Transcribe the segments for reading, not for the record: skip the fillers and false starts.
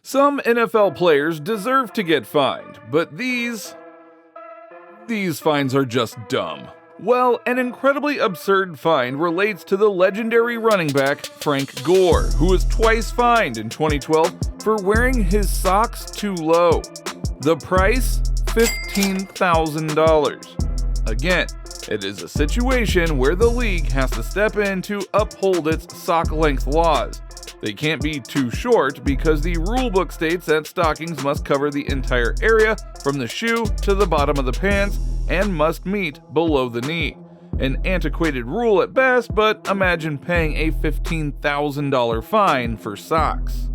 Some NFL players deserve to get fined, but these fines are just dumb. Well, an incredibly absurd fine relates to the legendary running back Frank Gore, who was twice fined in 2012 for wearing his socks too low. The price? $15,000. Again, it is a situation where the league has to step in to uphold its sock length laws. They can't be too short because the rulebook states that stockings must cover the entire area from the shoe to the bottom of the pants and must meet below the knee. An antiquated rule at best, but imagine paying a $15,000 fine for socks.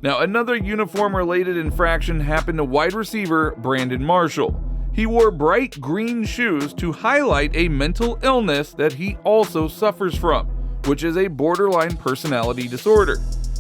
Now, another uniform-related infraction happened to wide receiver Brandon Marshall. He wore bright green shoes to highlight a mental illness that he also suffers from, which is a borderline personality disorder.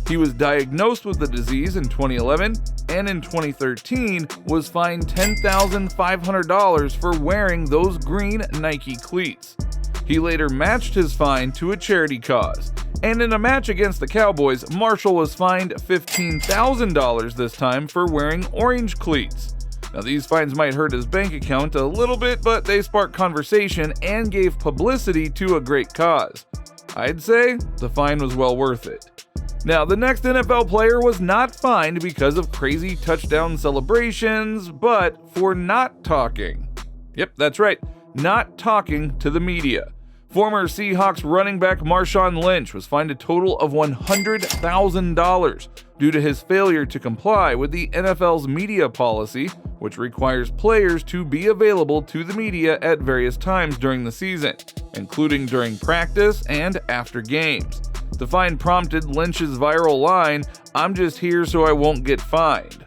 He was diagnosed with the disease in 2011 and in 2013 was fined $10,500 for wearing those green Nike cleats. He later matched his fine to a charity cause. And in a match against the Cowboys, Marshall was fined $15,000 this time for wearing orange cleats. Now, these fines might hurt his bank account a little bit, but they sparked conversation and gave publicity to a great cause. I'd say the fine was well worth it. Now, the next NFL player was not fined because of crazy touchdown celebrations, but for not talking. Yep, that's right, not talking to the media. Former Seahawks running back Marshawn Lynch was fined a total of $100,000 due to his failure to comply with the NFL's media policy, which requires players to be available to the media at various times during the season, including during practice and after games. The fine prompted Lynch's viral line, "I'm just here so I won't get fined."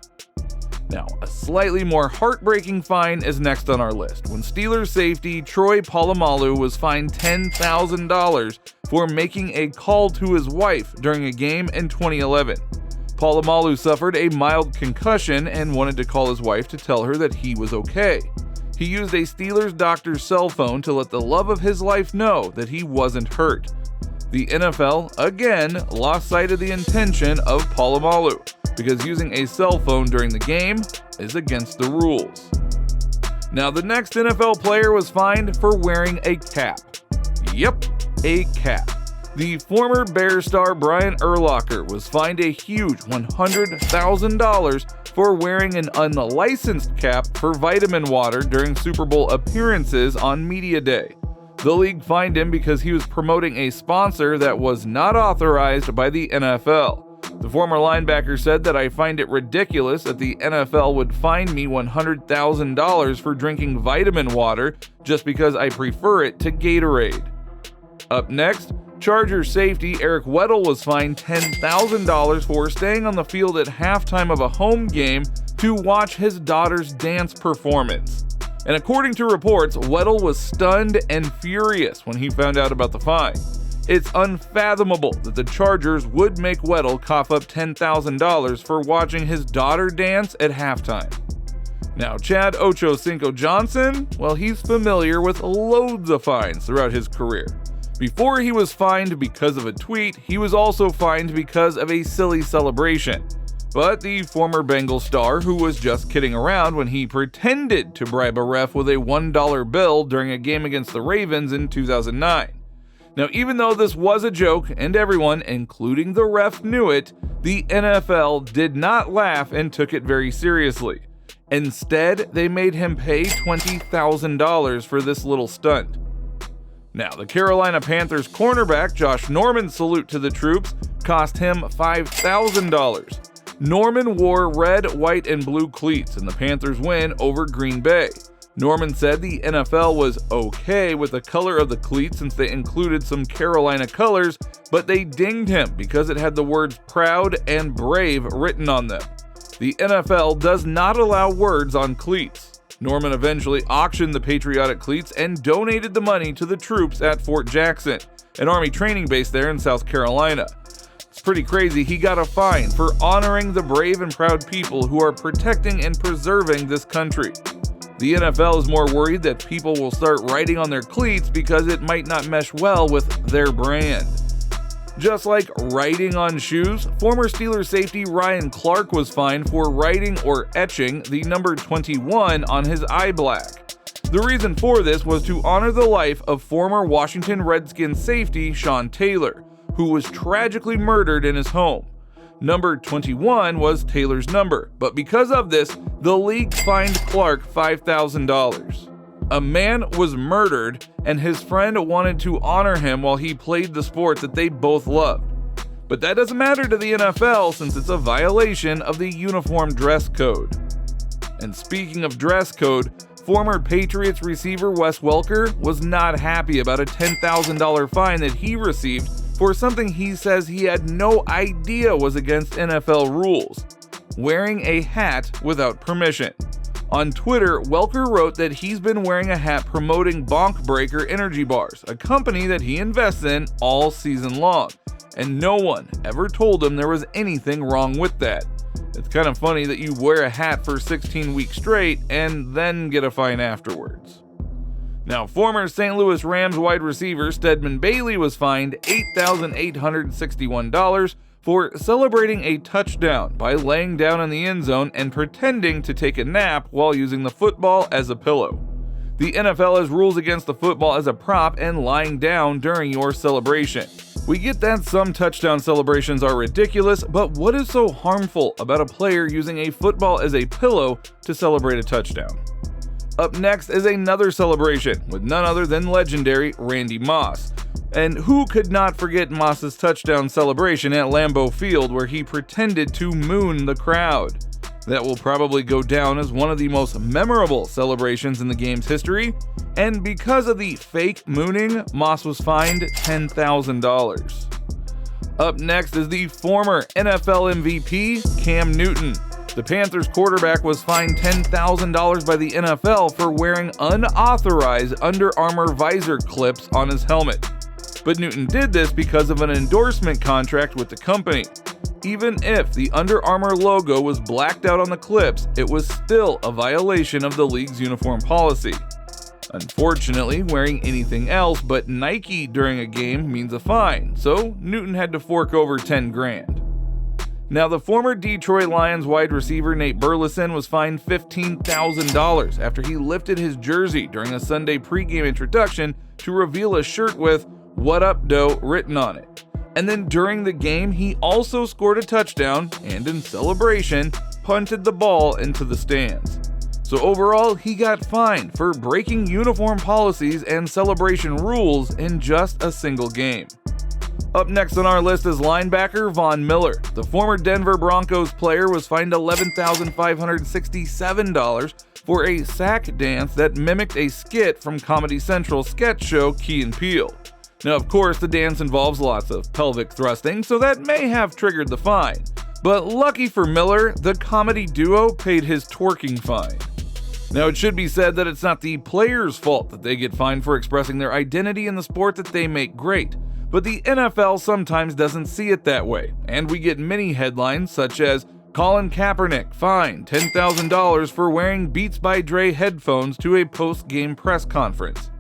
Now, a slightly more heartbreaking fine is next on our list, when Steelers safety Troy Polamalu was fined $10,000 for making a call to his wife during a game in 2011. Polamalu suffered a mild concussion and wanted to call his wife to tell her that he was okay. He used a Steelers doctor's cell phone to let the love of his life know that he wasn't hurt. The NFL, again, lost sight of the intention of Polamalu, because using a cell phone during the game is against the rules. Now, the next NFL player was fined for wearing a cap. Yep, a cap. The former Bears star Brian Urlacher was fined a huge $100,000 for wearing an unlicensed cap for vitamin water during Super Bowl appearances on Media Day. The league fined him because he was promoting a sponsor that was not authorized by the NFL. The former linebacker said that, "I find it ridiculous that the NFL would fine me $100,000 for drinking vitamin water just because I prefer it to Gatorade." Up next, Chargers safety Eric Weddle was fined $10,000 for staying on the field at halftime of a home game to watch his daughter's dance performance. And according to reports, Weddle was stunned and furious when he found out about the fine. It's unfathomable that the Chargers would make Weddle cough up $10,000 for watching his daughter dance at halftime. Now, Chad Ocho Cinco Johnson, well, he's familiar with loads of fines throughout his career. Before he was fined because of a tweet, he was also fined because of a silly celebration. But the former Bengals star, who was just kidding around when he pretended to bribe a ref with a $1 bill during a game against the Ravens in 2009. Now, even though this was a joke and everyone, including the ref, knew it, the NFL did not laugh and took it very seriously. Instead, they made him pay $20,000 for this little stunt. Now, the Carolina Panthers cornerback Josh Norman's salute to the troops cost him $5,000. Norman wore red, white, and blue cleats in the Panthers' win over Green Bay. Norman said the NFL was okay with the color of the cleats since they included some Carolina colors, but they dinged him because it had the words proud and brave written on them. The NFL does not allow words on cleats. Norman eventually auctioned the patriotic cleats and donated the money to the troops at Fort Jackson, an Army training base there in South Carolina. It's pretty crazy he got a fine for honoring the brave and proud people who are protecting and preserving this country. The NFL is more worried that people will start writing on their cleats because it might not mesh well with their brand. Just like writing on shoes, former Steelers safety Ryan Clark was fined for writing or etching the number 21 on his eye black. The reason for this was to honor the life of former Washington Redskins safety Sean Taylor, who was tragically murdered in his home. Number 21 was Taylor's number, but because of this, the league fined Clark $5,000. A man was murdered, and his friend wanted to honor him while he played the sport that they both loved. But that doesn't matter to the NFL since it's a violation of the uniform dress code. And speaking of dress code, former Patriots receiver Wes Welker was not happy about a $10,000 fine that he received for something he says he had no idea was against NFL rules: wearing a hat without permission. On Twitter, Welker wrote that he's been wearing a hat promoting Bonk Breaker energy bars, a company that he invests in all season long, and no one ever told him there was anything wrong with that. It's kind of funny that you wear a hat for 16 weeks straight and then get a fine afterwards. Now, former St. Louis Rams wide receiver Stedman Bailey was fined $8,861 for celebrating a touchdown by laying down in the end zone and pretending to take a nap while using the football as a pillow. The NFL has rules against the football as a prop and lying down during your celebration. We get that some touchdown celebrations are ridiculous, but what is so harmful about a player using a football as a pillow to celebrate a touchdown? Up next is another celebration with none other than legendary Randy Moss. And who could not forget Moss's touchdown celebration at Lambeau Field where he pretended to moon the crowd? That will probably go down as one of the most memorable celebrations in the game's history, and because of the fake mooning, Moss was fined $10,000. Up next is the former NFL MVP, Cam Newton. The Panthers quarterback was fined $10,000 by the NFL for wearing unauthorized Under Armour visor clips on his helmet. But Newton did this because of an endorsement contract with the company. Even if the Under Armour logo was blacked out on the clips, it was still a violation of the league's uniform policy. Unfortunately, wearing anything else but Nike during a game means a fine, so Newton had to fork over $10,000. Now, the former Detroit Lions wide receiver Nate Burleson was fined $15,000 after he lifted his jersey during a Sunday pregame introduction to reveal a shirt with "What Up, Doe" written on it. And then during the game, he also scored a touchdown and, in celebration, punted the ball into the stands. So overall, he got fined for breaking uniform policies and celebration rules in just a single game. Up next on our list is linebacker Von Miller. The former Denver Broncos player was fined $11,567 for a sack dance that mimicked a skit from Comedy Central's sketch show Key and Peele. Now, of course, the dance involves lots of pelvic thrusting, so that may have triggered the fine. But lucky for Miller, the comedy duo paid his twerking fine. Now, it should be said that it's not the player's fault that they get fined for expressing their identity in the sport that they make great, but the NFL sometimes doesn't see it that way, and we get many headlines such as Colin Kaepernick fined $10,000 for wearing Beats by Dre headphones to a post-game press conference.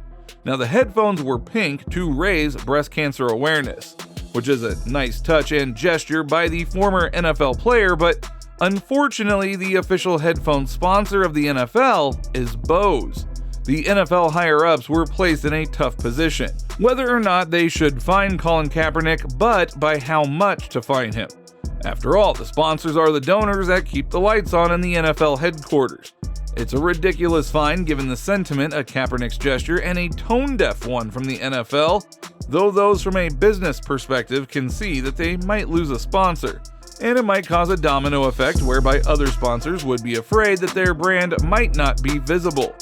Now, the headphones were pink to raise breast cancer awareness, which is a nice touch and gesture by the former NFL player, but unfortunately, the official headphone sponsor of the NFL is Bose. The NFL higher-ups were placed in a tough position, whether or not they should fine Colin Kaepernick, but by how much to fine him. After all, the sponsors are the donors that keep the lights on in the NFL headquarters. It's a ridiculous fine given the sentiment of Kaepernick's gesture and a tone-deaf one from the NFL, though those from a business perspective can see that they might lose a sponsor, and it might cause a domino effect whereby other sponsors would be afraid that their brand might not be visible.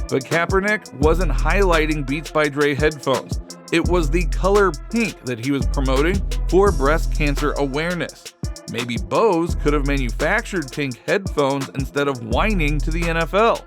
But Kaepernick wasn't highlighting Beats by Dre headphones. It was the color pink that he was promoting for breast cancer awareness. Maybe Bose could have manufactured pink headphones instead of whining to the NFL.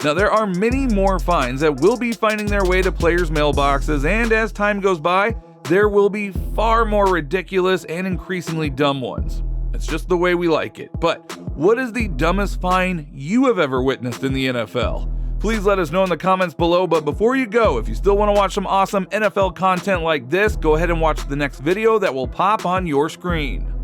Now, there are many more fines that will be finding their way to players' mailboxes, and as time goes by, there will be far more ridiculous and increasingly dumb ones. It's just the way we like it. But what is the dumbest fine you have ever witnessed in the NFL? Please let us know in the comments below, but before you go, if you still want to watch some awesome NFL content like this, go ahead and watch the next video that will pop on your screen.